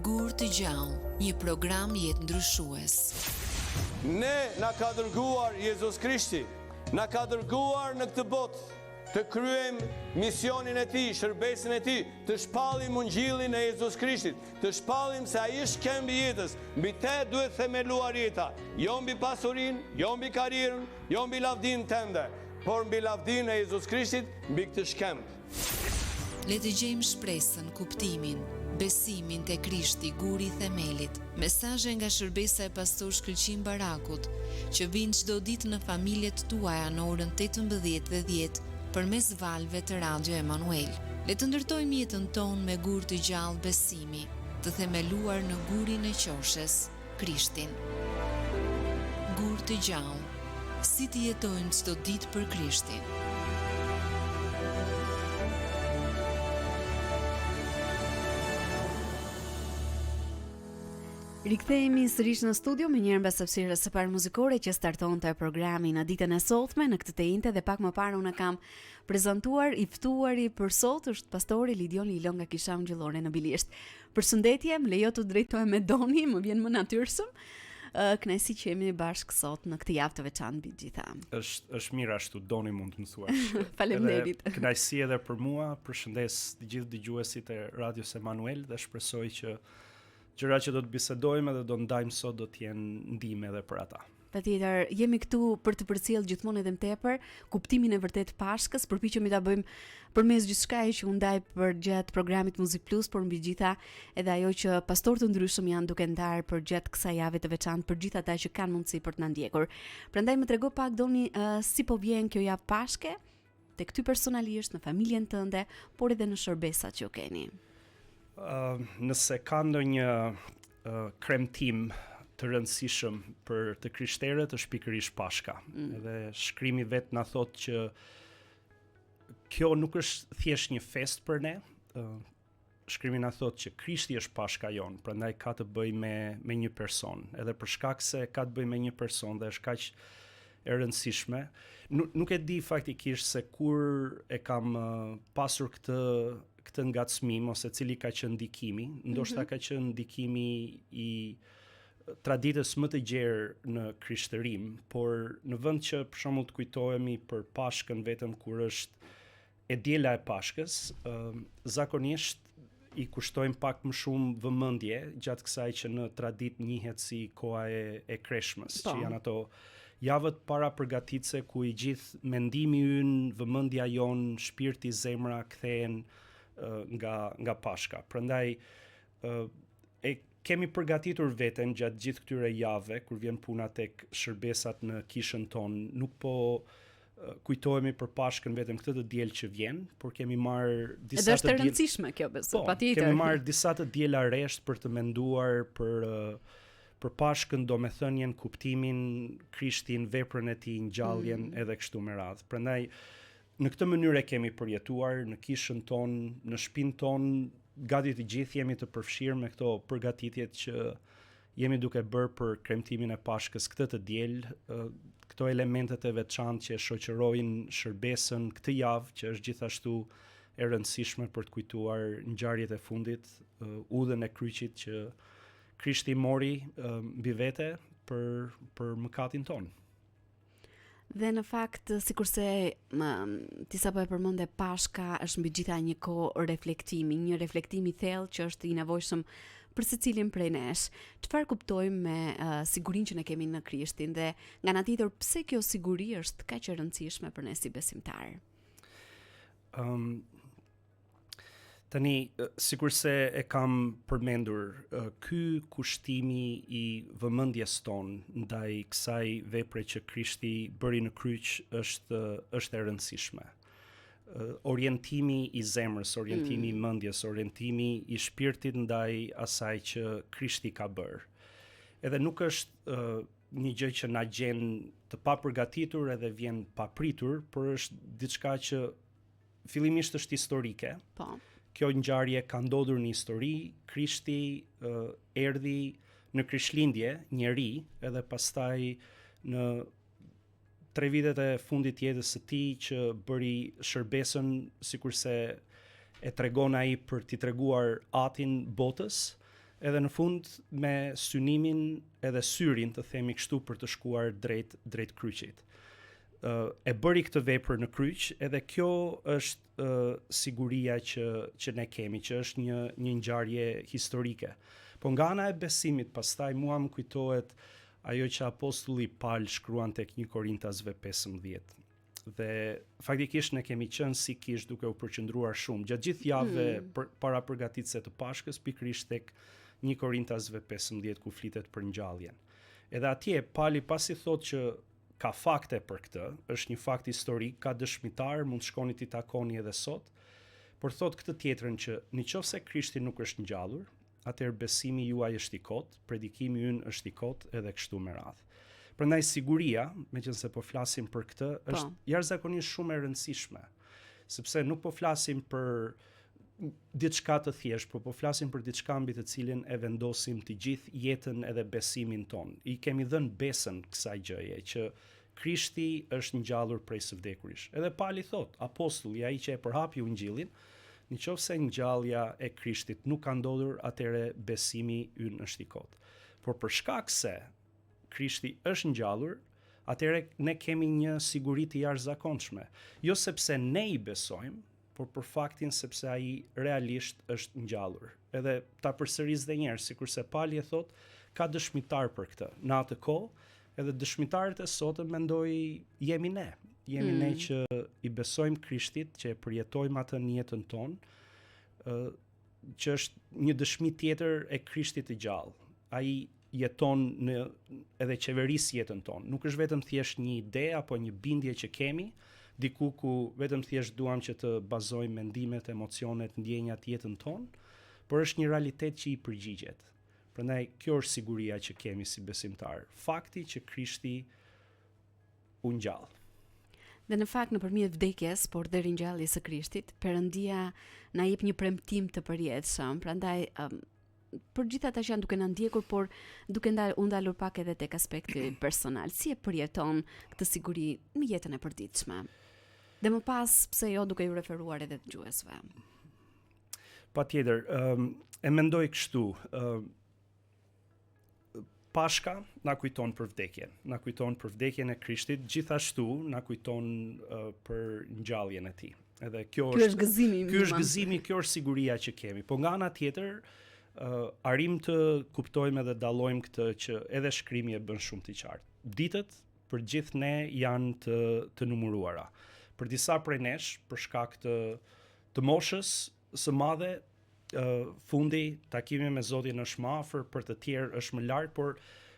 Gur të gjallë, një program jetë ndryshues. Ne na ka dërguar Jezus Krishti, na ka dërguar në këtë botë të kryem misionin e tij, shërbesin e tij, të shpallim ungjillin e Jezus Krishtit, të shpallim se ai është këmbi i jetës. Mbi te duhet themeluar jeta, jo mbi pasurinë, jo mbi karrierën, jo mbi lavdinë tënde, por mbi lavdinë e Jezus Krishtit, mbi këtë shkëmb. Le të gjejmë shpresën, kuptimin, besimin te Krishti, guri i themelit. Mesazhe nga shërbesa e pastor Shkëlqim Barakut, që vijnë çdo ditë në familjet tuaja në orën 18 dhe 10 përmes valve të Radio Emanuel. Le të ndërtojmë jetën tonë me gur të gjallë besimi, të themeluar në gurin e qoshes, Krishtin. Gur të gjallë, si të jetojmë çdo ditë për Krishtin. Rikthehemi sërish në studio me njërë mbas hapësirës së parë muzikore që startonte programi në ditën e sotme. Në këtë të njëjtë dhe pak më parë unë kam prezantuar i ftuari për sot është pastori Lidion Lilo nga Kisha Ungjillore në Bilisht. Përshëndetje, më lejo të drejtohem me Doni, më vjen më natyrshëm. Kënaqësi që jemi bashkë sot në këtë javë të veçantë mbi gjitha. Është mirë ashtu, Doni mund të mësuash. Faleminderit. Kënaqësi edhe për mua, përshëndes të gjithë dëgjuesit e Radios Emanuel dhe shpresoj që gjëra që do të bisedojmë dhe do ndajmë sot do të jenë ndihmë edhe për ata. Patjetër, jemi këtu për të përcjellë gjithmonë edhe më tepër kuptimin e vërtet Pashkës, përpiqemi ta bëjmë përmes gjithçkaje që u ndaj për gjatë programit Muzik Plus, por mbi gjitha edhe ajo që pastorë të ndryshëm janë duke ndarë për gjatë kësaj jave të veçantë për gjithë ata që kanë mundësi për të na ndjekur. Prandaj më trego pak Doni si po vjen kjo javë Pashke tek ty personalisht, në familjen tënde, por edhe në shërbesat që keni. Nëse ka ndonjë kremtim të rëndësishëm për të krishterët është pikërisht Pashka. Edhe shkrimi vet na thotë që kjo nuk është thjesht një fest për ne. Shkrimi na thotë që Krishti është Pashka jon, prandaj ka të bëjë me një person. Edhe për shkak se ka të bëjë me një person dhe është kaq e rëndësishme. Nuk e di faktikisht se kur e kam pasur këtë ngacmim ose cili ka qenë ndikimi, ndoshta ka qenë ndikimi i traditës më të gjerë në krishtërim, por në vend që për shembull të kujtohemi për Pashkën vetëm kur është e diela e Pashkës, zakonisht i kushtojmë pak më shumë vëmendje gjatë kësaj që në traditë njihet si koha e kreshmës, që janë ato javët para përgatitse ku i gjithë mendimi ynë, vëmendja jon, shpirti, zemra kthehen nga Pashka. Prandaj e kemi përgatitur veten gjatë gjithë këtyre javëve kur vjen puna tek shërbesat në kishën tonë. Nuk po kujtohemi për Pashkën vetëm këtë të diel që vjen, por kemi marrë disa Edhe është e rëndësishme kjo besoj, patjetër. Kemi marrë disa të diela rresht për të menduar për Pashkën, domethënien, kuptimin, Krishtin, veprën e tij, ngjalljen edhe kështu me radhë. Prandaj në këtë mënyrë e kemi përjetuar në kishën tonë, në shtëpinë tonë, gati të gjithë jemi të përfshirë me këto përgatitjet që jemi duke bërë për kremtimin e Pashkës këtë të diel, këto elementet e veçantë që shoqërojnë shërbesën këtë javë, që është gjithashtu e rëndësishme për të kujtuar ngjarjet e fundit, udhën e kryqit që Krishti mori mbi vete për mëkatin tonë. Dhe në fakt, sikurse ti sapo e përmende, Pashka është mbi gjitha një kohë reflektimi, një reflektim i thellë që është i nevojshëm për secilin prej nesh. Çfarë kuptojmë me sigurinë që ne kemi në Krishtin dhe nga ana tjetër pse kjo siguri është kaq e rëndësishme për ne si besimtarë? Tani, sikurse e kam përmendur, ky kushtimi i vëmendjes tonë ndaj kësaj vepre që Krishti bëri në kryq është e rëndësishme. Orientimi i zemrës, orientimi i mendjes, orientimi i shpirtit ndaj asaj që Krishti ka bërë. Edhe nuk është një gjë që na gjen të papërgatitur edhe vjen papritur, por është diçka që fillimisht është historike. Po. Kjo ngjarje ka ndodhur në histori, Krishti erdhi në Krishtlindje, njeri, edhe pastaj në 3 vitet e fundit jetës së tij që bëri shërbesën sikurse e tregon ai për t'i treguar atin botës, edhe në fund me synimin edhe syrin të themi kështu për të shkuar drejt kryqit. E bëri këtë vepër në kryq, edhe kjo është siguria që ne kemi, që është një ngjarje historike. Po nga ana e besimit, pastaj mua më kujtohet ajo që apostulli Paul shkruan tek 1 Korintasve 15. Dhe faktikisht ne kemi qenë sikisht duke u përqendruar shumë gjatë gjithë javëve para përgatitjes të Pashkës, pikërisht tek 1 Korintasve 15 ku flitet për ngjalljen. Edhe atje Pali pasi thotë që ka fakte për këtë, është një fakt historik, ka dëshmitar, mund të shkoni t'i takoni edhe sot, por thot këtë tjetrën që nëse Krishti nuk është ngjallur, atëherë besimi juaj është i kot, predikimi ynë është i kot edhe kështu me radhë. Prandaj siguria, meqense po flasim për këtë, është jashtëzakonisht shumë e rëndësishme, sepse nuk po flasim për diçka të thjeshtë, por po flasim për diçka mbi të cilin e vendosim të gjithë jetën edhe besimin ton. I kemi dhënë besën kësaj gjëje që Krishti është ngjallur prej së vdekuris. Edhe Pali thot, apostulli ai që e përhapi ungjillin, nëse ngjallja e Krishtit nuk ka ndodhur, atëre besimi ynë është i kot. Por për shkak se Krishti është ngjallur, atëre ne kemi një siguri të jashtëzakonshme. Jo sepse ne i besojmë, por për faktin sepse ai realisht është ngjallur. Edhe ta përsëris edhe një herë, sikurse Pali e thot, ka dëshmitar për këtë. Në atë kohë, edhe dëshmitarët e sotëm mendoj jemi ne. Jemi ne që i besojmë Krishtit, që e përjetojmë atë në jetën tonë, që është një dëshmi tjetër e Krishtit të gjallë. Ai jeton edhe qeveris jetën tonë. Nuk është vetëm thjesht një ide apo një bindje që kemi, diku ku vetëm thjesht duam që të bazojmë mendimet, emocionet, ndjenjat jetën tonë, por është një realitet që i përgjigjet. Prandaj kjo është siguria që kemi si besimtar. Fakti që Krishti u ngjall. Dhe në fakt nëpërmjet vdekjes, por dhe ringjalljes së Krishtit, Perëndia na jep një premtim të përjetshëm. Prandaj për gjithë ata që janë duke na ndjekur, por duke ndalur pak edhe tek aspekti personal, si e përjeton këtë siguri në jetën e përditshme? Dhe më pas, pse jo duke ju referuar edhe dëgjuesve? Patjetër, e mendoj kështu. Pashka na kujton për vdekjen. Na kujton për vdekjen e Krishtit, gjithashtu na kujton për ngjalljen e tij. Edhe kjo është gëzimi. Ky është gëzimi, kjo është siguria që kemi. Po nga ana tjetër, arrim të kuptojmë edhe dallojmë këtë që edhe shkrimi e bën shumë të qartë. Ditët për gjithë ne janë të numëruara. Për disa prej nesh, për shkak të moshës së madhe, fundi, takimi me Zotin është më afër, për të tjerë është më larg, por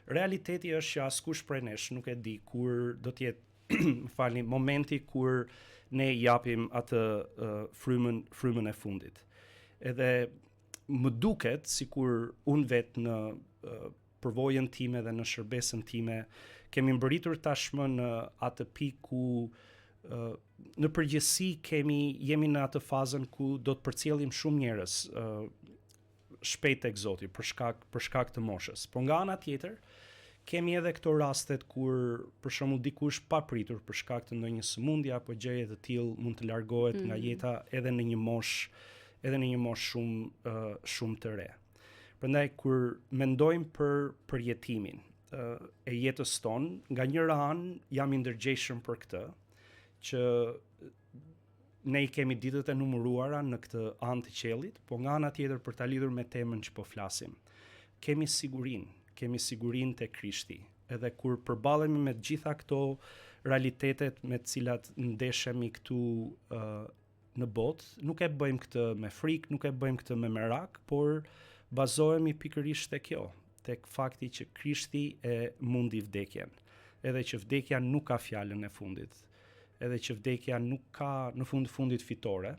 realiteti është që askush prej nesh nuk e di kur do të jetë, momenti kur ne japim atë frymën e fundit. Edhe më duket sikur unë vetë në përvojën time dhe në shërbesën time kemi mbërritur tashmë në atë pikë ku në përgjithësi jemi në atë fazën ku do të përcjellim shumë njerëz shpejt tek Zoti për shkak të moshës. Por nga ana tjetër, kemi edhe këto rastet kur për shembull dikush papritur për shkak të ndonjë sëmundje apo gjëje të tillë mund të largohet nga jeta edhe në një moshë shumë të re. Prandaj kur mendojmë për përjetimin e jetës tonë, nga njëra anë jam i ndërgjegjshëm për këtë, që ne i kemi ditët e numëruara në këtë anë të qiellit, po nga ana tjetër për ta lidhur me temën që po flasim, kemi sigurinë te Krishti. Edhe kur përballemi me të gjitha këto realitetet me të cilat ndeshemi këtu në botë, nuk e bëjmë këtë me frikë, nuk e bëjmë këtë me merak, por bazohemi pikërisht te kjo, tek fakti që Krishti e mundi vdekjen, edhe që vdekja nuk ka fjalën e fundit, edhe që vdekja nuk ka në fundit fitore,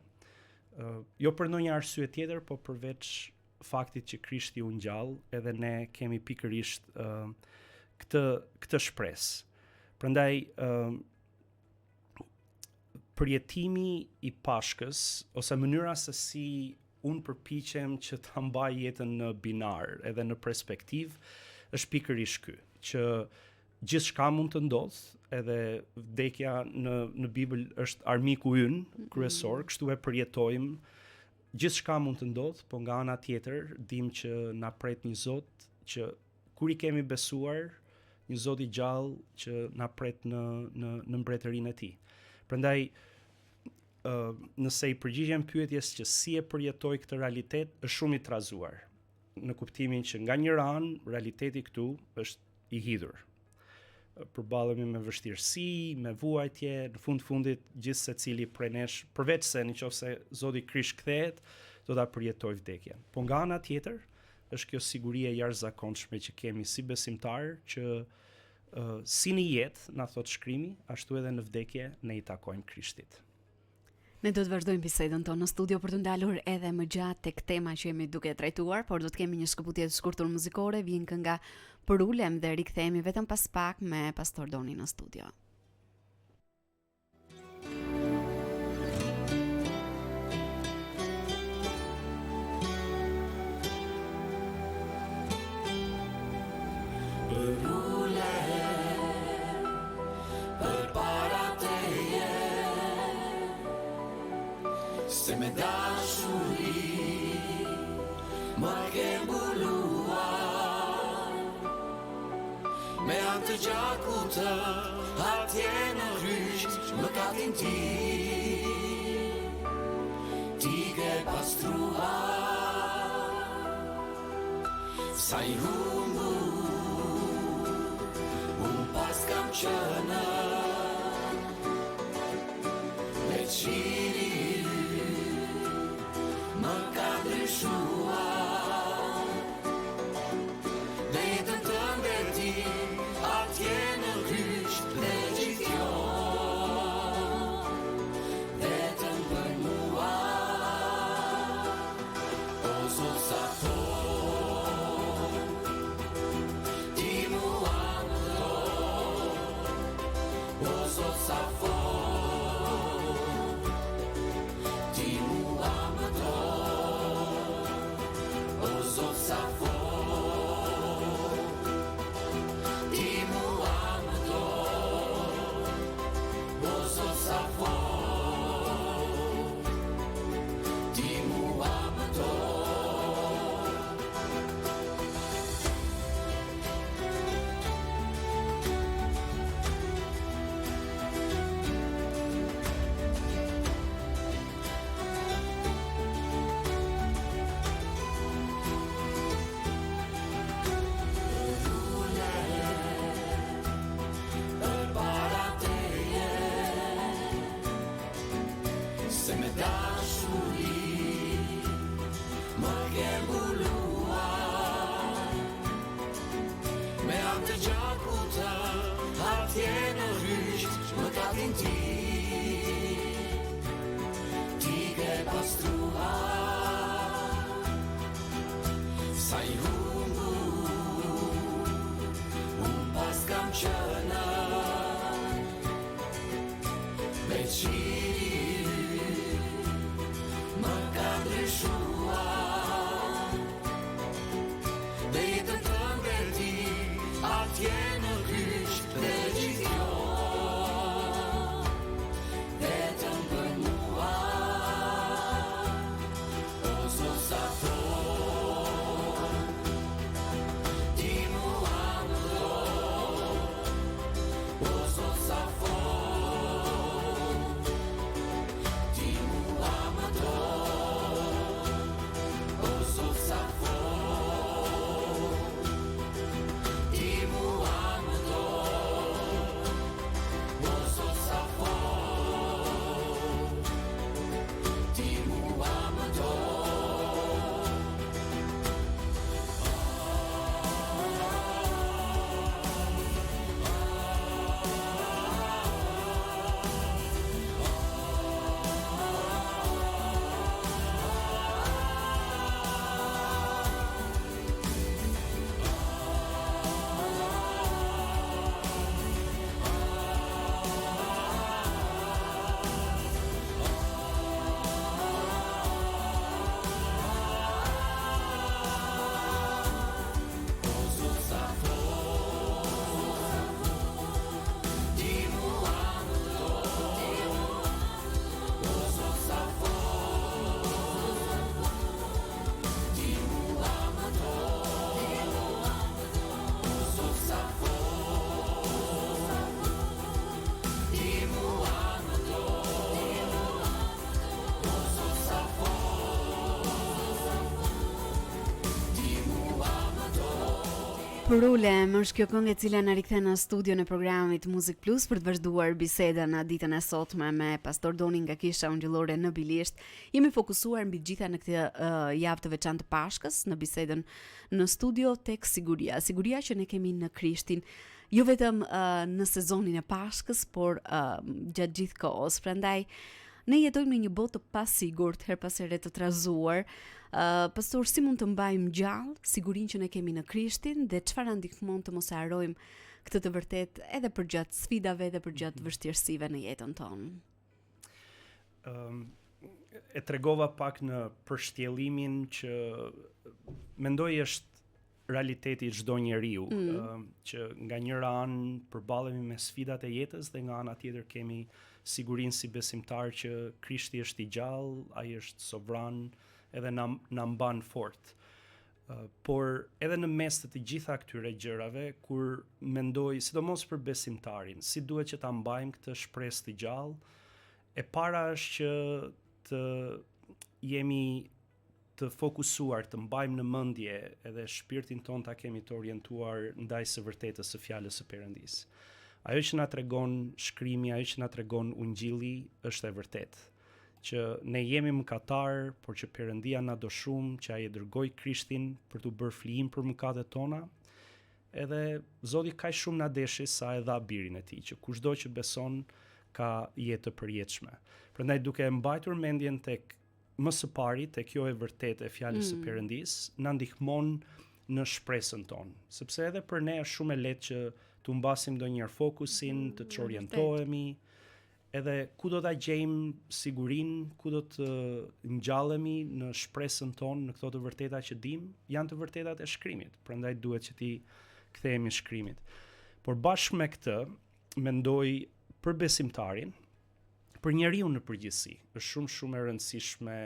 jo për ndonjë arsye tjetër, po përveç faktit që Krishti u ngjall, edhe ne kemi pikërisht këtë shpresë. Prandaj përjetimi i Pashkës ose mënyra se si unë përpiqem që ta mbaj jetën në binar edhe në perspektivë është pikërisht ky, që gjithçka mund të ndodhë, edhe vdekja në Bibël është armiku ynë kryesor, kështu e përjetojmë gjithçka mund të ndodh, po nga ana tjetër dim që na pret një Zot që kur i kemi besuar, një Zot i gjallë që na pret në mbretërinë e tij. Prandaj nëse i përgjigjem pyetjes që si e përjetoj këtë realitet, është shumë i trazuar, në kuptimin që nga një anë realiteti këtu është i hidhur. Përballemi me vështirësi, me vuajtje, në fundit gjithë secili prej nesh, përveç se nëse Zoti Krisht kthehet, do ta përjetoj vdekjen. Po nga ana tjetër, është kjo siguri e jashtëzakonshme që kemi si besimtar që si në jetë, na thot shkrimi, ashtu edhe në vdekje ne i takojmë Krishtit. Ne do të vazhdojmë bisedën tonë në studio për të ndalur edhe më gjatë tek tema që jemi duke trajtuar, por do të kemi një shkëputje të shkurtër muzikore, vjen kënga Për ulem dhe rikthehemi vetëm pas pak me Pastor Doni në studio. Se me dashuri më ke mbuluar me anë të gjakut të atje në rysht më katin ti ke pastruar sa i humbur unë pas kam qënë me qiri më ka ndryshuar dhe jetën tënde ti atje në rysht dhe gjithë kjo vetëm për mua o Zot sa thon ti mua më thon o Zot sa sa i humbur unë pas kam qënë me qiri më ka ndryshuar dhe jetën tënde ti atje në rysht dhe gjithë kjo vetëm për mua o Zot sa thon Për ulem është kjo këngë e cila na rikthen në studion e programit Muzik Plus për të vazhduar bisedën në ditën e sotme me Pastor Doni nga Kisha Ungjillore në Bilisht. Jemi fokusuar mbi gjitha në këtë javë të veçantë të Pashkës në bisedën në studio tek siguria. Siguria që ne kemi në Krishtin, jo vetëm në sezonin e Pashkës, por gjatë gjithë kohës. Prandaj ne jetojmë në një botë të pasigurt, her pas here të trazuar. Pastor, si mund të mbajmë gjallë sigurinë që ne kemi në Krishtin dhe çfarë ndihmon të mos e harrojmë këtë të vërtet edhe për gjatë sfidave dhe për gjatë vështirësive në jetën tonë? E tregova pak në përshtjellimin që mendoj është realiteti i çdo njeriu, që nga njëra anë përballemi me sfidat e jetës dhe nga ana tjetër kemi sigurinë si besimtar që Krishti është i gjallë, ai është sovran edhe na mban fort. Por edhe në mes të gjitha këtyre gjërave, kur mendoj, sidomos për besimtarin, si duhet që ta mbajmë këtë shpresë të gjallë, e para është që të jemi të fokusuar, të mbajmë në mendje edhe shpirtin ton ta kemi të orientuar ndaj së vërtetës së fjalës së Perëndisë. Ajo që na tregon shkrimi, ajo që na tregon Ungjilli është e vërtetë, që ne jemi mëkatar, por që Perëndia na do shumë, që ai e dërgoi Krishtin për t'u bërë flijim për mëkatet tona, edhe Zoti kaq shumë na deshi sa e dha birin e tij, që kushdo që beson ka jetë të përjetshme. Prandaj duke mbajtur mendjen tek më së pari, tek kjo e vërtetë e fjalës së Perëndisë, na ndihmon në shpresën tonë, sepse edhe për ne është shumë e lehtë që të humbasim ndonjëherë fokusin, të çorientohemi, edhe ku do ta gjejmë sigurinë, ku do të ngjallemi në shpresën tonë, në këto të vërteta që dim, janë të vërtetat e shkrimit. Prandaj duhet që ti kthehemi shkrimit. Por bashkë me këtë, mendoj për besimtarin, për njeriu në përgjithësi, është shumë e rëndësishme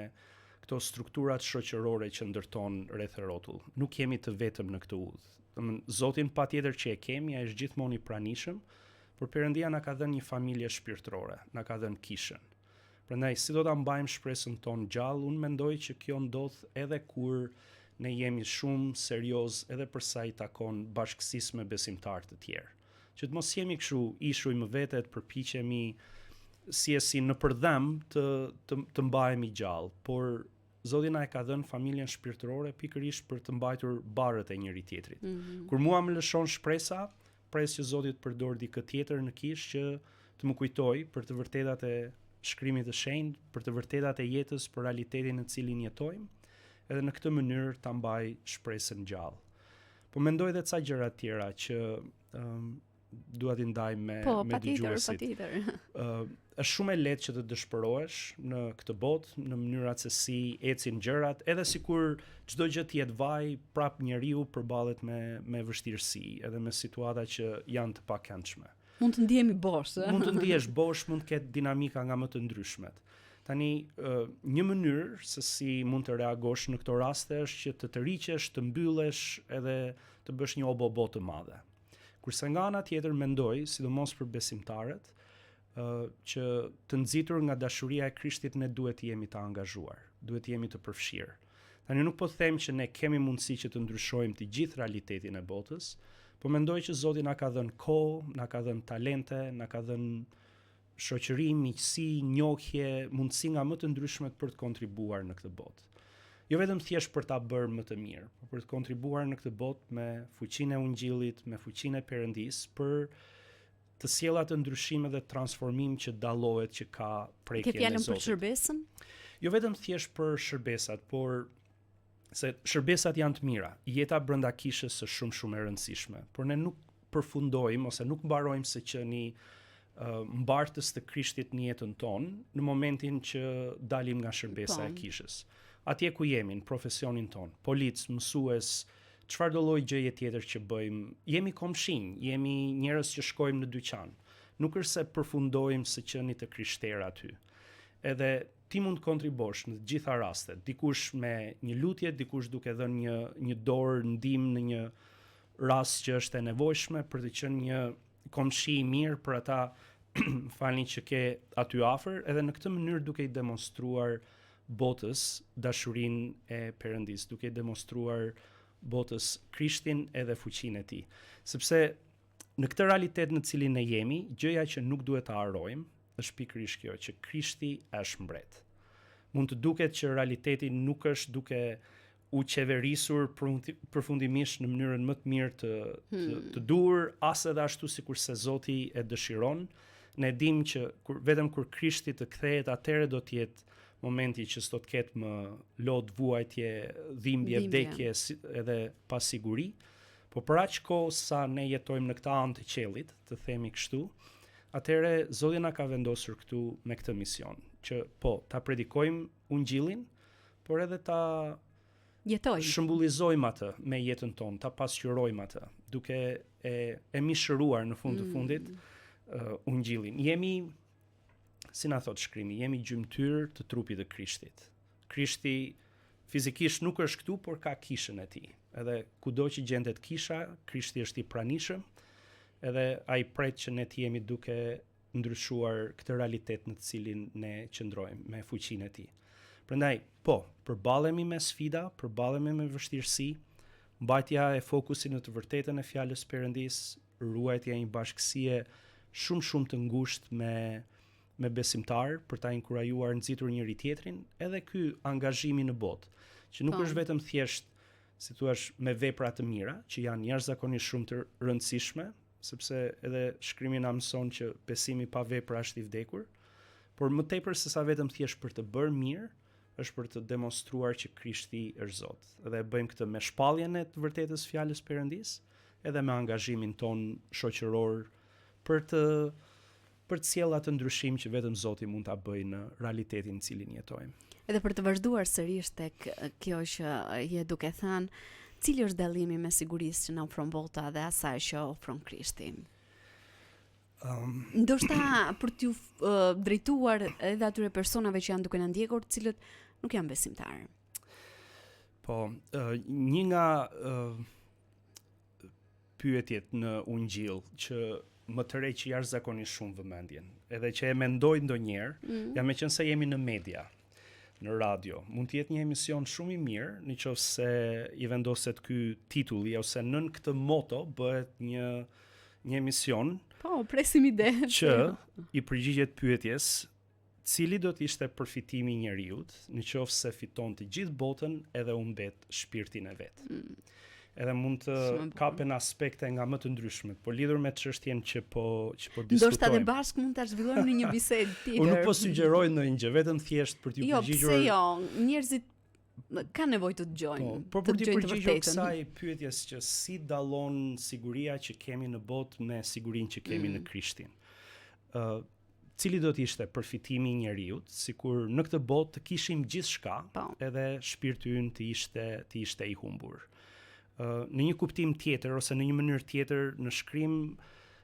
këto strukturat shoqërore që ndërton rreth rrotull. Nuk jemi të vetëm në këtë udhë. Zotin patjetër që e kemi, ai është gjithmonë i pranishëm, por Perëndia na ka dhënë një familje shpirtërore, na ka dhënë kishën. Prandaj si do ta mbajmë shpresën tonë gjallë, unë mendoj që kjo ndodh edhe kur ne jemi shumë serioz edhe për sa i takon bashkësisë me besimtarë të tjerë. Që të mos jemi kështu ishuj më vete, të përpiqemi si në përdhem të mbahemi gjallë, por Zoti na e ka dhënë familjen shpirtërore pikërisht për të mbajtur barrët e njëri tjetrit. Kur mua më lëshon shpresa, pres që Zoti të përdor dikë tjetër në kishë që të më kujtoj për të vërtetat e shkrimit të shenjtë, për të vërtetat e jetës, për realitetin në cilin jetojmë, edhe në këtë mënyrë ta mbaj shpresën gjallë. Po mendoj edhe ca gjëra tjera që dua t'i ndaj me dëgjuesit. Është shumë e lehtë që të dëshpërohesh në këtë botë, në mënyrat se si ecin gjërat, edhe sikur çdo gjë të jetë vaj, prap njeriu përballet me vështirësi, edhe me situata që janë të pakëndshme. Mund të ndihemi bosh, Mund të ndihesh bosh, mund të ketë dinamika nga më të ndryshmet. Tani, një mënyrë se si mund të reagosh në këto raste është që të tërhiqesh, të mbyllesh edhe të bësh një obobo të madhe. Kurse nga ana tjetër mendoj, sidomos për besimtarët, që të nxitur nga dashuria e Krishtit ne duhet të jemi të angazhuar, duhet të jemi të përfshirë. Tani nuk po them që ne kemi mundësi që të ndryshojmë të gjithë realitetin e botës, po mendoj që Zoti na ka dhënë kohë, na ka dhënë talente, na ka dhënë shoqëri, miqësi, njohje, mundësi nga më të ndryshmet për të kontribuar në këtë botë. Jo vetëm thjesht për ta bërë më të mirë, por për të kontribuar në këtë botë me fuqinë e Ungjillit, me fuqinë e Perëndisë, për të sjellë atë ndryshim dhe transformim që dallohet që ka prekjen e Zotit. Ke fjalën për shërbesën? Jo vetëm thjesht për shërbesat, por se shërbesat janë të mira. Jeta brenda kishës është shumë e rëndësishme, por ne nuk përfundojmë ose nuk mbarojmë se qeni mbartës të Krishtit në jetën tonë në momentin që dalim nga shërbesa e kishës. Atje ku jemi, në profesionin tonë, polic, mësues, çfarë do lloj gjëje tjetër që bëjmë, jemi komshinj, jemi njerëz që shkojmë në dyqan. Nuk është se përfundojmë së qeni të krishterë aty. Edhe ti mund të kontribosh në të gjitha rastet, dikush me një lutje, dikush duke dhënë një dorë ndihmë në një rast që është e nevojshme për të qenë një komshi i mirë për ata falni që ke aty afër, edhe në këtë mënyrë duke i demonstruar botës dashurinë e Perëndisë, duke i demonstruar botës Krishtin edhe fuqinë e tij. Sepse në këtë realitet në cilin ne jemi, gjëja që nuk duhet ta harrojmë është pikërisht kjo, që Krishti është mbret. Mund të duket që realiteti nuk është duke u qeverisur përfundimisht në mënyrën më të mirë të duhur, as edhe ashtu sikur se Zoti e dëshiron. Ne dim që vetëm kur Krishti të kthehet, atëherë do të jetë momenti që s'do të ketë më lot, vuajtje, dhimbje, vdekje edhe pasiguri. Po për aq kohë sa ne jetojmë në këtë anë të qiellit, të themi kështu, atëherë Zoti na ka vendosur këtu me këtë mision, që po ta predikojmë ungjillin, por edhe ta jetojmë, shëmbullizojmë atë me jetën tonë, ta pasqyrojmë atë, duke e mishëruar në fund të fundit ungjillin. Jemi, si na thot shkrimi, jemi gjymtyr të trupit të Krishtit. Krishti fizikisht nuk është këtu, por ka kishën e tij. Edhe kudo që gjendet kisha, Krishti është i pranishëm, edhe ai pret që ne të jemi duke ndryshuar këtë realitet në të cilin ne qëndrojmë me fuqinë e tij. Prandaj, po, përballemi me sfida, përballemi me vështirësi, mbajtja e fokusit në të vërtetën e fjalës Perëndis, ruajtja e një bashkësie shumë të ngushtë me besimtar për ta inkurajuar nxitur njëri tjetrin, edhe ky angazhimi në botë, që nuk është vetëm thjesht, si thua, me vepra të mira, që janë jashtëzakonisht shumë të rëndësishme, sepse edhe shkrimi na mëson që besimi pa vepra është i vdekur, por më tepër se sa vetëm thjesht për të bërë mirë, është për të demonstruar që Krishti është Zot. Dhe bëjmë këtë me shpalljen e të vërtetës fjalës Perëndis, edhe me angazhimin ton shoqëror për të sjellë atë ndryshim që vetëm Zoti mund ta bëjë në realitetin në cilin jetojmë. Edhe për të vazhduar sërish tek kjo që je duke thënë, cili është dallimi me sigurisë që na ofron bota dhe asaj që ofron Krishti? Ndoshta për t'ju drejtuar edhe atyre personave që janë duke na ndjekur, të cilët nuk janë besimtarë. Po, një nga pyetjet në Ungjill që më tërheq që jashtëzakonisht shumë vëmendjen, edhe që e mendoj ndonjëherë, ja meqense jemi në media, në radio, mund të jetë një emision shumë i mirë, nëse i vendoset ky titulli ose nën këtë moto bëhet një emision. Po, presim ide. Që i përgjigjet pyetjes, cili do të ishte përfitimi i njeriut, nëse fiton të gjithë botën edhe u mbet shpirtin e vet. Edhe mund të kapen aspekte nga më të ndryshme, por lidhur me çështjen që po diskutojmë. Ndoshta edhe bashkë mund ta zhvillojmë në një bisedë tjetër. Unë nuk po sugjeroj ndonjë gjë, vetëm thjesht për t'ju përgjigjur. Jo, pse jo, njerëzit kanë nevojë të dëgjojnë. Po për t'ju përgjigjur kësaj pyetjes që si dallon siguria që kemi në botë me sigurinë që kemi në Krishtin. Cili do të ishte përfitimi i njeriut, sikur në këtë botë të kishim gjithçka, edhe shpirti ynë të ishte i humbur. Në një kuptim tjetër ose në një mënyrë tjetër në shkrim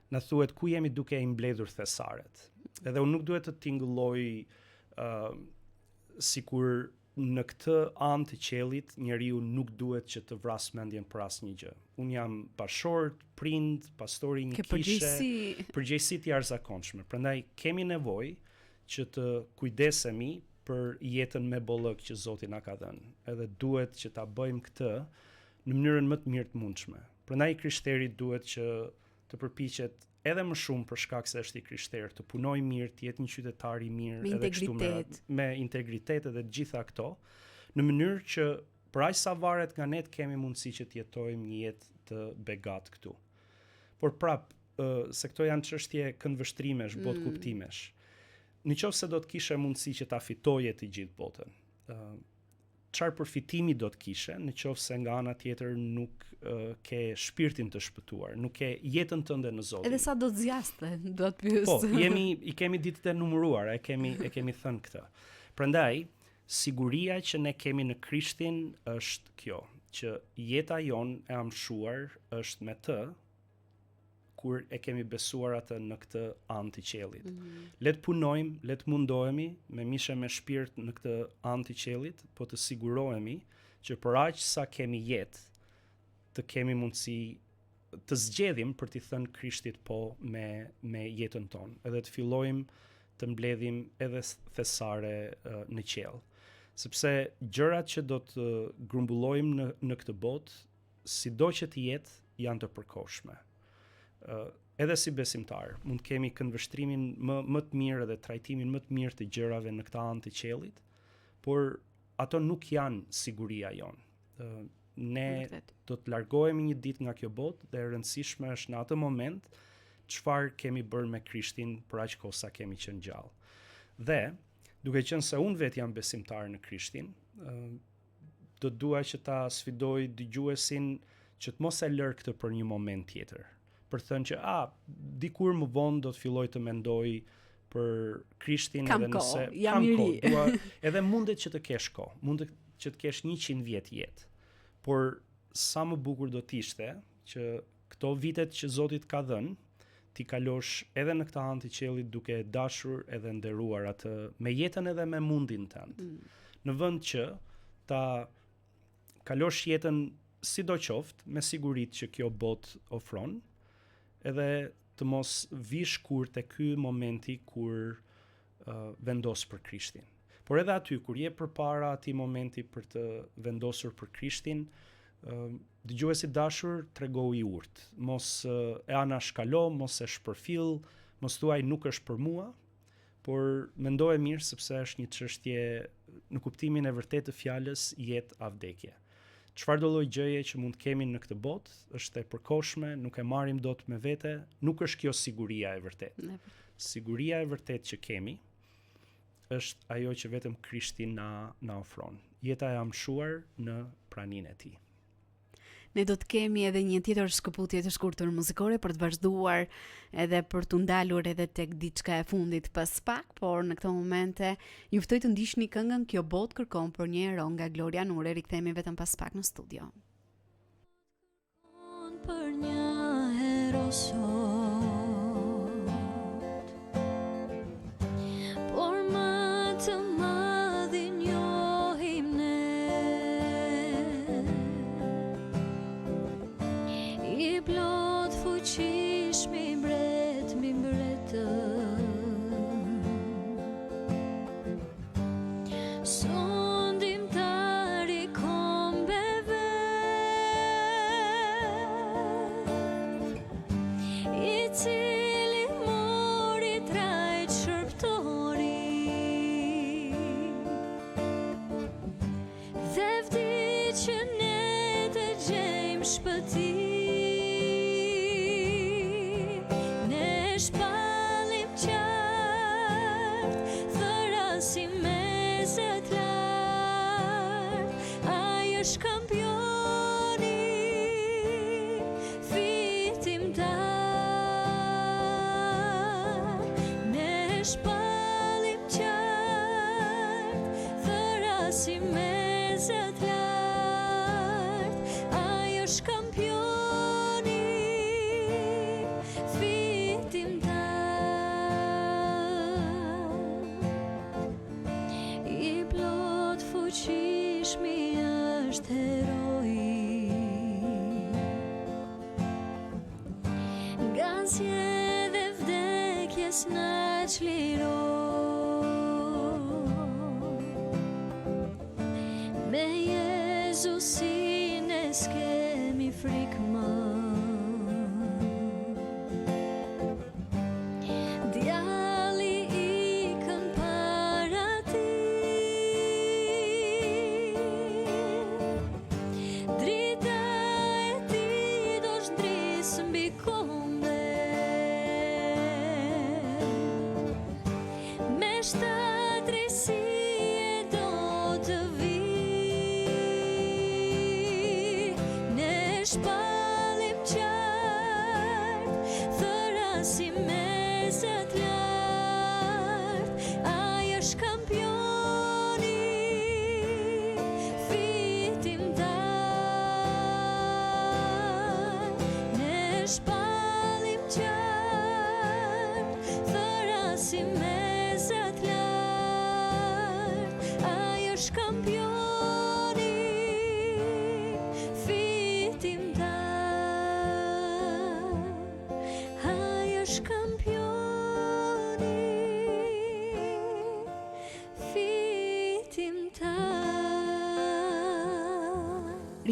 na thuhet ku jemi duke i mbledhur thesaret. Edhe unë nuk duhet të tingëlloj sikur në këtë anë të qiellit njeriu nuk duhet që të vras mendjen për asnjë gjë. Unë jam bashkëshort, prind, pastori një kishe, përgjegjësi të jashtëzakonshme. Prandaj kemi nevojë që të kujdesemi për jetën me bollëk që Zoti na ka dhënë. Edhe duhet që ta bëjmë këtë në mënyrën më të mirë të mundshme. Prandaj krishteri duhet që të përpiqet edhe më shumë për shkak se është i krishterë, të punojë mirë, të jetë një qytetar i mirë edhe kështu me integritet edhe të gjitha këto, në mënyrë që për aq sa varet nga ne kemi mundësi që të jetojmë një jetë të begat këtu. Por prap, se këto janë çështje këndvështrimesh, botë kuptimesh. Nëse do të kishe mundësi që ta fitoje të gjithë botën, çfarë përfitimi do të kishe nëse nga ana tjetër nuk ke shpirtin të shpëtuar, nuk ke jetën tënde në Zotin. Edhe sa do të zgjaste, do të pyes. Po, i kemi ditët e numëruara, e kemi thënë këtë. Prandaj, siguria që ne kemi në Krishtin është kjo, që jeta jon e amshuar është me të kur e kemi besuar atë në këtë anë të qiellit. Le të punojmë, le të mundohemi me mishe me shpirt në këtë anë të qiellit, po të sigurohemi që për aq sa kemi jetë, të kemi mundësi të zgjedhim për t'i thënë Krishtit po me jetën tonë, edhe të fillojmë të mbledhim edhe thesare në qiell. Sepse gjërat që do të grumbullojmë në këtë botë sido që të jetë, janë të përkohshme. Edhe si besimtar, mund të kemi këndvështrimin më të mirë dhe trajtimin më të mirë të gjërave në këtë anë të qiellit, por ato nuk janë siguria jonë. Ne do të largohemi një ditë nga kjo botë dhe e rëndësishme është në atë moment çfarë kemi bërë me Krishtin për aq kohë sa kemi qenë gjallë. Dhe duke qenë se unë vetë jam besimtar në Krishtin, do dua që ta sfidoj dëgjuesin që të mos e lër këtë për një moment tjetër. Për thënë që dikur më vonë do të filloj të mendoj për Krishtin kam edhe nëse jam i ri. Edhe mundet që të kesh kohë, mundet që të kesh 100 vjet jetë. Por sa më bukur do të ishte që këto vitet që Zoti të ka dhënë ti kalosh edhe në këtë anë të qiellit duke dashur edhe nderuar atë me jetën edhe me mundin tënd. Në vend që ta kalosh jetën sidoqoftë me siguritë që kjo botë ofron, edhe të mos vish kur te ky momenti kur vendos për Krishtin. Por edhe aty kur je përpara atij momenti për të vendosur për Krishtin, dëgjuesi dashur, trego i urtë. Mos e anashkalo, mos e shpërfill, mos thuaj nuk është për mua, por mendoje mirë sepse është një çështje në kuptimin e vërtetë të fjalës jetë a vdekje. Çfarë do lloj gjëje që mund të kemi në këtë botë, është e përkohshme, nuk e marrim dot me vete, nuk është kjo siguria e vërtetë. Siguria e vërtetë që kemi është ajo që vetëm Krishti na ofron. Jeta e amshuar në praninë e tij. Ne do të kemi edhe një tjetër shkëputje të shkurtër muzikore për të vazhduar edhe për të ndalur edhe tek diçka e fundit pas pak, por në këtë momente ju ftoj të ndiqni këngën Kjo botë kërkon për një ero nga Gloria Nure. Rikthehemi vetëm pas pak në studio. Për një ero por më të madhin njohim ne, i plot fuqish mi mbretën, sondimtari kombeve, i cili mori trajt shërptori, dhe vdi që ne të gjejmë shpëtim. Shpalim qartë, thërasim me zet lartë, ai është kampioni, fitimtar. Ne shpalim qartë, thërasim me zet lartë, ai është kampioni. Fuqishmi është heroi, nga zgjedhje vdekjes na çliroi, me Jezusin e s'kemi frikë më. Shpalim qartë, thërasim me zet lartë, ai është kampioni, fitimtar. Ne shpalim qartë, thërasim me zet lartë, ai është kampioni.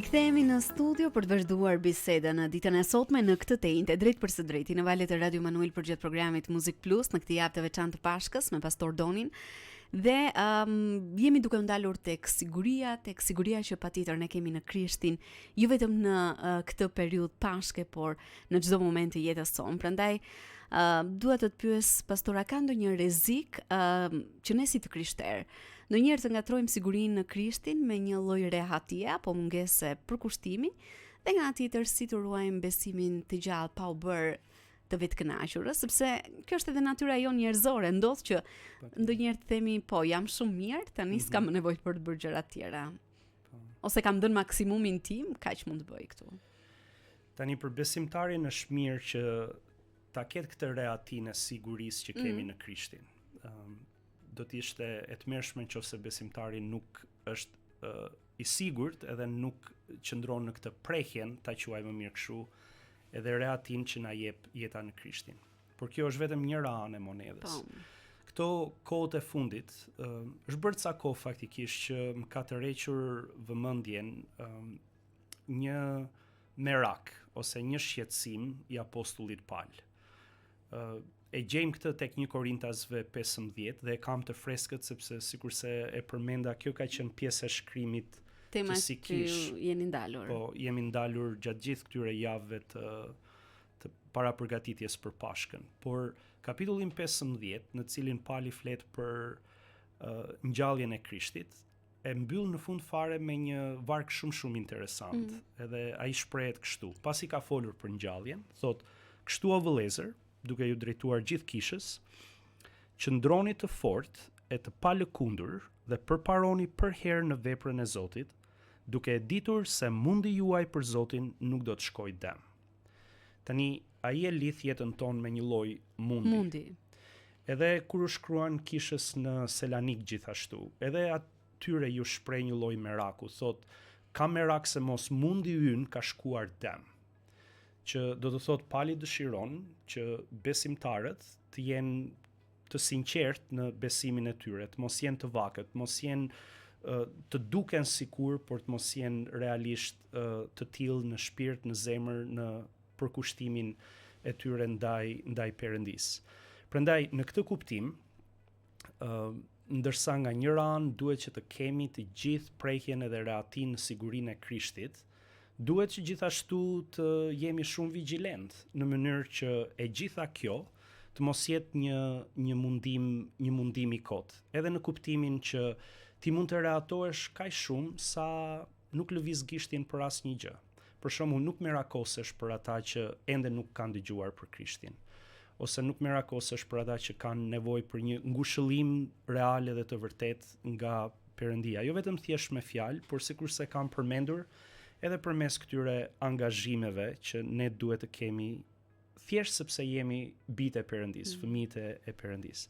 Rikthehemi në studio për të vazhduar bisedën në ditën e sotme në këtë teinte drejt për së drejti në valët e Radio Manuel përgjatë programit Muzik Plus në këtë javë të veçantë të Pashkës me Pastor Donin. Dhe jemi duke ndalur tek siguria që patjetër ne kemi në Krishtin, jo vetëm në këtë periudhë pashke, por në çdo moment të jetës sonë. Prandaj dua të pyes pastora, ka ndonjë rrezik që ne si të krishterë ndonjëherë të ngatrojmë sigurinë në Krishtin me një lloj rehatie apo mungese përkushtimi, dhe nga ana tjetër si të ruajmë besimin të gjallë pa u bërë të vetkënaqur, sepse kjo është edhe natyra jonë njerëzore. Ndodh që ndonjëherë të themi po jam shumë mirë, tani s'kam nevojë për të bërë gjëra të tjera. Ose kam dhënë maksimumin tim, kaq mund të bëj këtu. Tani për besimtarin është mirë që ta ketë këtë rehatin e sigurisë që kemi në Krishtin. Do të ishte e tmerrshme nëse besimtari nuk është i sigurt edhe nuk qëndron në këtë prehjen, ta quajmë më mirë kështu, edhe rehatin që na jep jeta në Krishtin. Por kjo është vetëm njëra anë e monedhës. Këto kohët e fundit, është bërë ca kohë faktikisht që më ka tërhequr vëmendjen një merak ose një shqetësim i apostullit Paul. E gjejmë këtë tek 1 Korintasve 15 dhe e kam të freskët sepse sikurse e përmenda, kjo ka qenë pjesë e shkrimit tema që që jeni ndalur. Po, jemi ndalur gjatë gjithë këtyre javëve të para përgatitjes për Pashkën. Por kapitullin 15, në cilin Pali flet për ngjalljen e Krishtit, e mbyll në fund fare me një varg shumë interesant. Edhe ai shprehet kështu. Pasi ka folur për ngjalljen, thot: "Kështu o vëllezër, duke ju drejtuar gjithë kishës, qëndroni të fortë e të palëkundur dhe përparoni për herë në veprën e Zotit, duke e ditur se mundi juaj për Zotin nuk do të shkojë dëm." Tani, ai e lidh jetën tonë me një lloj mundi. Edhe kur u shkruan kishës në Selanik gjithashtu, edhe atyre ju shpreh një lloj meraku, thot: "Ka merak se mos mundi ynë ka shkuar dëm." Që do të thot Pali dëshiron që besimtarët të jenë të sinqert në besimin e tyre, të mos jenë të vakët, mos jenë të duken sikur, por të mos jenë realisht të tillë në shpirt, në zemër, në përkushtimin e tyre ndaj Perëndis. Prandaj në këtë kuptim, ndërsa nga njëra anë duhet që të kemi të gjithë prehjen edhe rehatin në sigurinë e Krishtit, duhet që gjithashtu të jemi shumë vigjilent në mënyrë që e gjitha kjo të mos jetë një mundim i kotë. Edhe në kuptimin që ti mund të rehatohesh kaq shumë sa nuk lëviz gishtin për asnjë gjë. Për shembull, nuk merakosesh për ata që ende nuk kanë dëgjuar për Krishtin, ose nuk merakosesh për ata që kanë nevojë për një ngushëllim real dhe të vërtet nga Perëndia. Jo vetëm thjesht me fjalë, por sikurse kam përmendur, edhe përmes këtyre angazhimeve që ne duhet të kemi thjesht sepse jemi bijtë e Perëndis, fëmijët e Perëndis.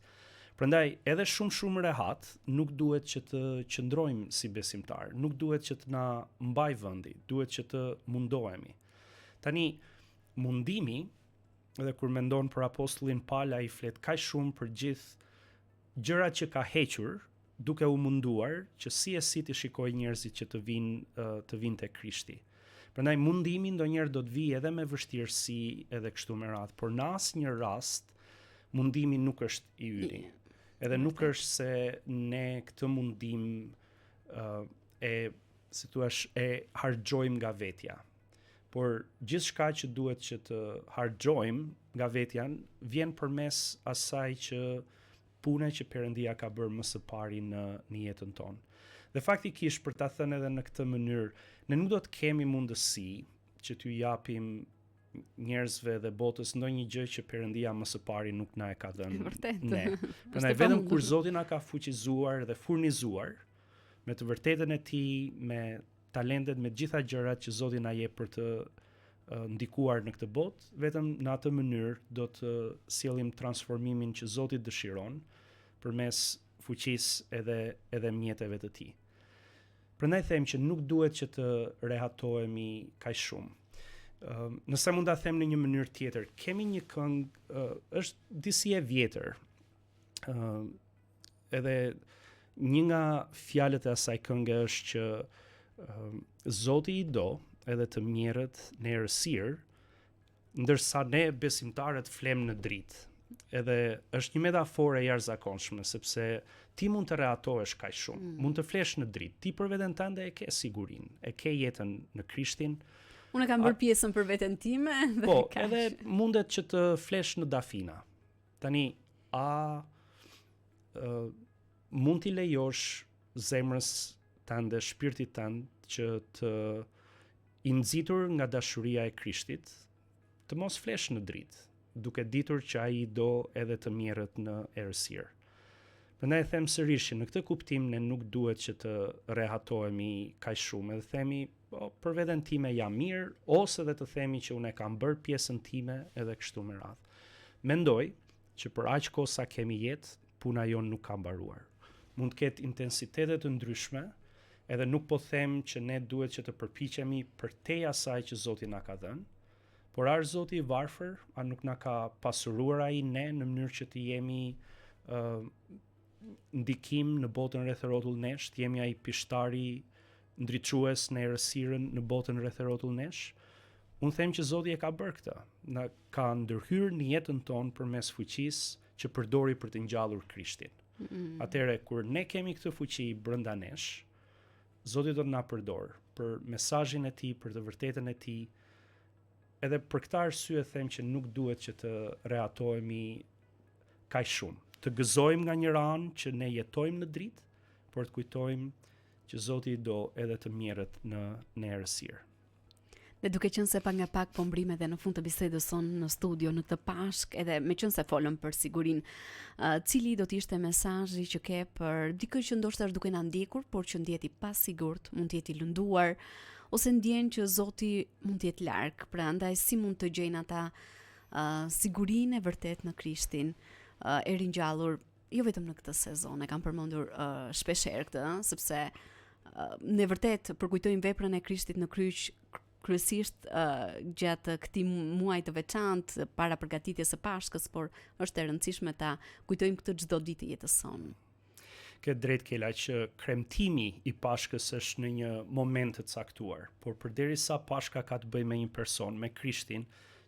Prandaj, edhe shumë rehat nuk duhet që të qëndrojmë si besimtar, nuk duhet që të na mbaj vendi, duhet që të mundohemi. Tani, mundimi, edhe kur mendon për apostullin Pala, i flet kaq shumë për gjithë gjërat që ka hequr, duke u munduar që si të shikoj njerëzit që të vinë te Krishti. Prandaj mundimi ndonjëherë do të vijë edhe me vështirësi edhe kështu me radhë, por në asnjë rast mundimi nuk është i yri. Edhe nuk është se ne këtë mundim e harxojmë nga vetja. Por gjithçka që duhet që të harxojmë nga vetja vjen përmes asaj që puna që Perëndia ka bërë më së pari në jetën tonë. Dhe faktikisht, për ta thënë edhe në këtë mënyrë, ne nuk do të kemi mundësi që t'ju japim njerëzve dhe botës ndonjë gjë që Perëndia më së pari nuk na e ka dhënë. Vërtet. Ne. Prandaj vetëm kur Zoti na ka fuqizuar dhe furnizuar me të vërtetën e Tij, me talentet, me gjitha gjërat që Zoti na jep për të ndikuar në këtë botë, vetëm në atë mënyrë do të sjellim transformimin që Zoti dëshiron përmes fuqisë edhe mjeteve të Tij. Prandaj them që nuk duhet që të rehatohemi kaq shumë. Nëse mund ta them në një mënyrë tjetër, kemi një këngë, është disi e vjetër. Edhe një nga fjalët e asaj këngë është që Zoti I do edhe të mjerët në errësirë, ndërsa ne besimtarët flem në dritë. Edhe është një metaforë e jashtëzakonshme, sepse ti mund të reatohesh kaq shumë, mund të flesh në dritë. Ti për veten tënde e ke sigurinë, e ke jetën në Krishtin. Unë kam bërë pjesën për veten time dhe Po, kaq. edhe mundet që të flesh në dafina. Tani, mund t'i lejosh zemrës tënde, shpirtit tënd që të I nxitur nga dashuria e Krishtit, të mos flesh në dritë, duke ditur që ai do edhe të mjerët në errësirë. Prandaj them sërish që në këtë kuptim ne nuk duhet që të rehatohemi kaq shumë, edhe themi për veten time jam mirë, ose edhe të themi që unë e kam bërë pjesën time edhe kështu me radhë. Mendoj që për aq kohë sa kemi jetë, puna jon nuk ka mbaruar. Mund të ketë intensitete të ndryshme, edhe nuk po them që ne duhet që të përpiqemi përtej asaj që Zoti na ka dhënë, por ar Zoti I varfër, a nuk na ka pasuruar ai ne në mënyrë që të jemi ndikim në botën rreth e rrotull nesh, të jemi ai pishtari ndriçues në errësirën në botën rreth e rrotull nesh. Unë them që Zoti e ka bërë këtë, na ka ndërhyrë në jetën tonë përmes fuqisë që përdori për të ngjallur Krishtin. Atëherë kur ne kemi këtë fuqi brenda nesh, Zoti do të na përdor për mesazhin e tij, për të vërtetën e tij. Edhe për këtë arsye them që nuk duhet që të reatohemi kaq shumë. Të gëzojmë nga njëra anë që ne jetojmë në dritë, por të kujtojmë që Zoti I do edhe të mjerët në errësirë. Dhe duke qenë se pak nga pak po mbrim edhe në fund të bisedës sonë në studio në këtë Pashkë, edhe me qenë se folëm për sigurinë, cili do të ishte mesazhi që ke për dikë që ndoshta është duke na ndjekur, por që ndjeti pasigurt, mund të jetë I lënduar, ose ndjen që Zoti mund të jetë larg, prandaj si mund të gjejnë ata sigurinë e vërtet në Krishtin, e ringjallur, jo vetëm në këtë sezon, e kam përmendur shpeshherë këtë, sepse ne vërtet përkujtojmë veprën e Krishtit në kryq, kryesisht gjatë këtij muaji të veçantë para përgatitjes së Pashkës, por është e rëndësishme ta kujtojmë këtë çdo ditë të jetës sonë. Ke drejt Kela që kremtimi I Pashkës është në një moment të caktuar, por përderisa Pashka ka të bëjë me një person, me Krishtin,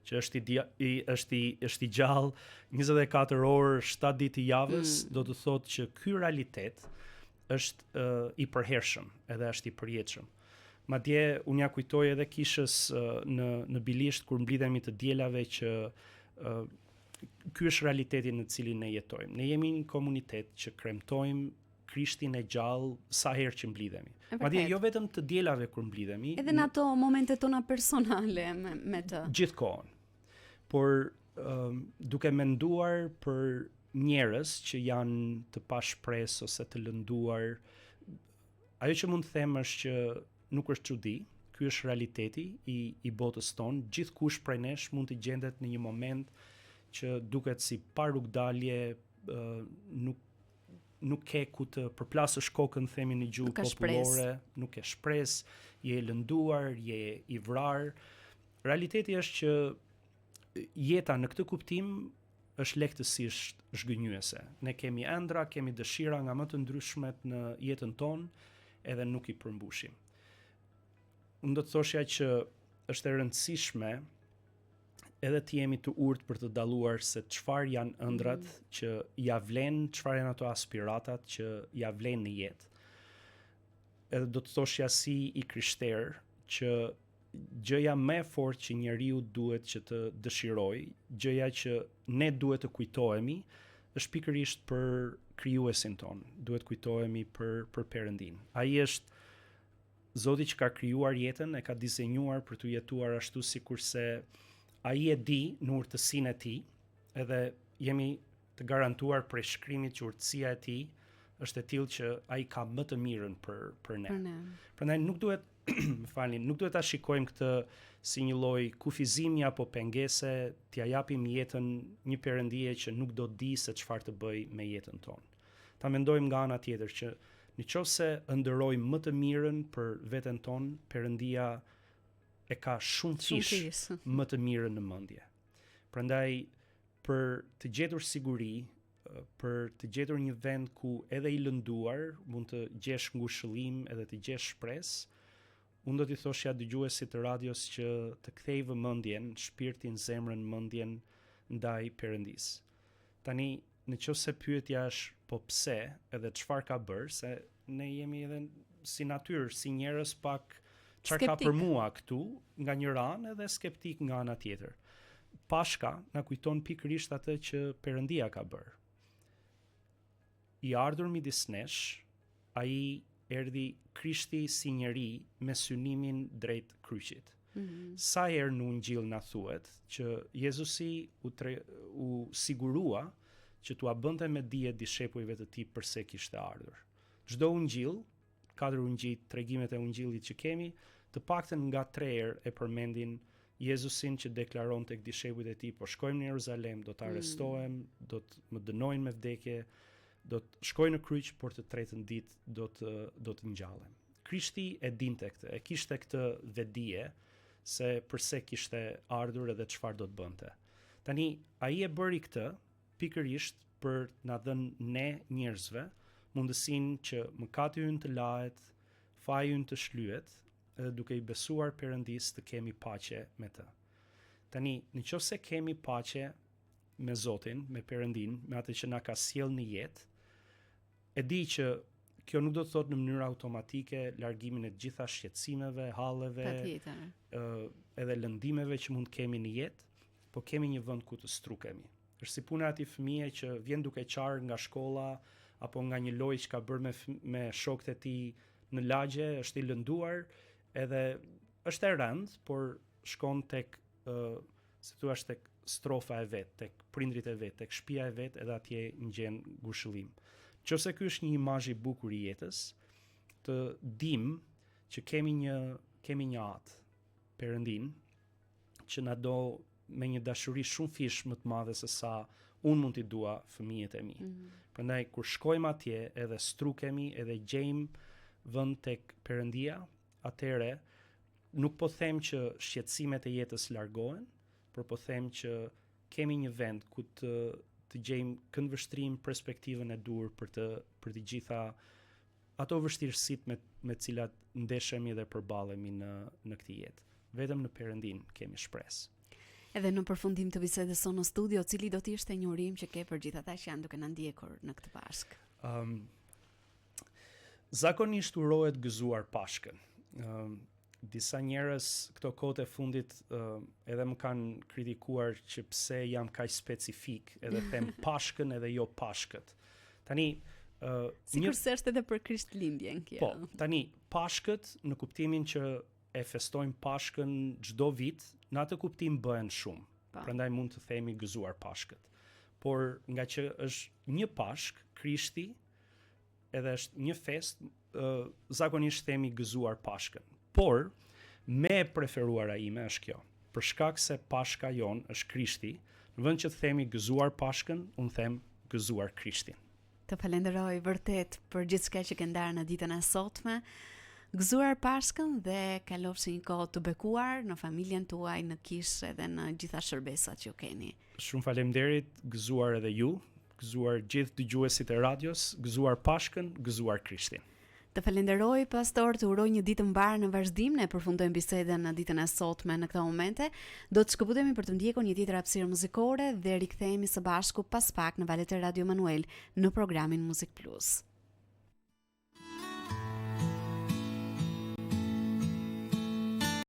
që është I gjallë 24 orë, 7 ditë I javës, do të thotë që ky realitet është I përhershëm, edhe është I përjetshëm. Madje unë ja kujtoj edhe kishës në Bilisht kur mblidhemi të dielave që ky është realiteti në cilin ne jetojmë. Ne jemi një komunitet që kremtojmë Krishtin e gjallë sa herë që mblidhemi. Madje jo vetëm të dielave kur mblidhemi, edhe në ato momentet tona personale me të. Gjithkohon. Por duke menduar për njerëz që janë të pashpresë ose të lënduar, ajo që mund të them është që nuk është çudi, ky është realiteti I botës tonë. Gjithkush prej nesh mund të gjendet në një moment që duket si pa rrugdalje, nuk ke ku të përplasësh kokën, themi në gjuhë popullore, nuk ke shpresë, je I lënduar, je I vrar. Realiteti është që jeta në këtë kuptim është lehtësisht zhgënjyese. Ne kemi ëndra, kemi dëshira nga më të ndryshmet në jetën tonë, edhe nuk I përmbushim. Unë do të thoshja që është e rëndësishme edhe të jemi të urtë për të dalluar se çfarë janë ëndrat që ja vlen, çfarë janë ato aspiratat që ja vlen në jetë. Edhe do të thoshja si I krishterë që gjëja më e fortë që njeriu duhet që të dëshirojë, gjëja që ne duhet të kujtohemi, është pikërisht për krijuesin ton. Duhet kujtohemi për Perëndin. Ai është Zoti që ka krijuar jetën, e ka dizenjuar për të jetuar ashtu sikurse ai e di në urtësinë e tij, edhe jemi të garantuar prej shkrimit që urtësia e tij është e tillë që ai ka më të mirën për ne. Prandaj nuk duhet, nuk duhet ta shikojmë këtë si një lloj kufizimi apo pengese, t'ia japim jetën një perëndije që nuk do di se çfarë të bëj me jetën tonë. Ta mendojmë nga ana tjetër që nëse ëndërrojmë më të mirën për veten tonë, Perëndia e ka shumë fish më të mirën në mendje. Prandaj për të gjetur siguri, për të gjetur një vend ku edhe I lënduar mund të gjesh ngushëllim edhe të gjesh shpresë, unë do t'i thoshja dëgjuesit të radios që të kthej vëmendjen, shpirtin, zemrën, mendjen ndaj Perëndis. Tani, nëse pyetja është po pse edhe çfarë ka bërë, se ne jemi edhe si natyrë, si njerëz pak çfarë ka për mua këtu, nga një ranë edhe skeptik nga ana tjetër. Pashka na kujton pikërisht atë që Perëndia ka bërë. I ardhur midis nesh, ai erdhi Krishti si njeri me synimin drejt kryqit. Sa herë në Ungjil na thuhet që Jezusi u sigurua që t'ua bënte me dije dishepujve të tij përse kishte ardhur. Çdo Ungjil, 4 ungjit, tregimet e Ungjillit që kemi, të paktën nga 3 herë e përmendin Jezusin që deklaron tek dishepujt e tij, po shkojmë në Jeruzalem, do të arrestohem, do të më dënojnë me vdekje, do të shkoj në kryq, por të tretën ditë do të ngjallem. Krishti e dinte këtë, e kishte këtë vedije se përse kishte ardhur edhe çfarë do të bënte. Tani, ai e bëri këtë pikërisht për na dhënë ne njerëzve mundësinë që mëkati ynë të lahet, faji ynë të shlyhet, edhe duke i besuar Perëndis të kemi paqe me të. Tani, nëse kemi paqe me Zotin, me Perëndin, me atë që na ka sjellë në jetë, e di që kjo nuk do të thotë në mënyrë automatike largimin e të gjitha shqetësimeve, halleve, edhe lëndimeve që mund kemi në jetë, po kemi një vend ku të strukemi. Është si puna e atij fëmie që vjen duke qarë nga shkolla apo nga një lojë që ka bërë me shokët e tij në lagje, është i lënduar, edhe është e rënd, por shkon tek si thua tek strofa e vet, tek prindrit e vet, tek shtëpia e vet, edhe atje ngjen ngushëllim. Nëse ky është një imazh i bukur i jetës, të dim që kemi një atë, Perëndin, që na do me një dashuri shumë fish më të madhe se sa unë mund t'i dua fëmijët e mi. Prandaj kur shkojmë atje, edhe strukemi, edhe gjejmë vend tek Perëndia, atëre nuk po them që shqetësimet e jetës largohen, por po them që kemi një vend ku të gjejmë këndvështrim, perspektivën e dur për të gjitha ato vështirësitë me të cilat ndeshemi dhe përballemi në këtë jetë. Vetëm në Perëndin kemi shpresë. Edhe në përfundim të bisedës sonë në studio, cili do të ishte një urim që ke për gjithë ata që janë duke na ndjekur në këtë Pashkë? Zakonisht urohet gëzuar Pashkën. Disa njerëz këto kohët e fundit edhe më kanë kritikuar që pse jam kaq specifik, edhe them Pashkën edhe jo Pashkët. Tani sikurse është edhe për Krishtlindjen kjo. Po, tani Pashkët në kuptimin që e festojmë Pashkën çdo vit, në atë kuptim bëhen shumë. Prandaj mund të themi gëzuar Pashkët. Por nga që është një Pashkë, Krishti, edhe është një fest, zakonisht themi gëzuar Pashkën. Por me preferuara ime është kjo. Për shkak se Pashka jon është Krishti, në vend që të themi gëzuar Pashkën, unë them gëzuar Krishtin. Të falenderoj vërtet për gjithçka që ke ndarë në ditën e sotme. Gëzuar Pashkën dhe kalofshi një kohë të bekuar në familjen tuaj, në kishë edhe në gjitha shërbesat që keni. Shumë faleminderit, gëzuar edhe ju, gëzuar gjithë dëgjuesit e radios, gëzuar Pashkën, gëzuar Krishtin. Të falenderoj, pastor, të uroj një ditë mbar në vazhdim. Ne përfundojmë bisedën në ditën e sotme në këto momente. Do të shkëputemi për të ndjekur një tjetër hapësirë muzikore dhe rikthehemi së bashku pas pak në valët e Radio Manuel në programin Muzik Plus.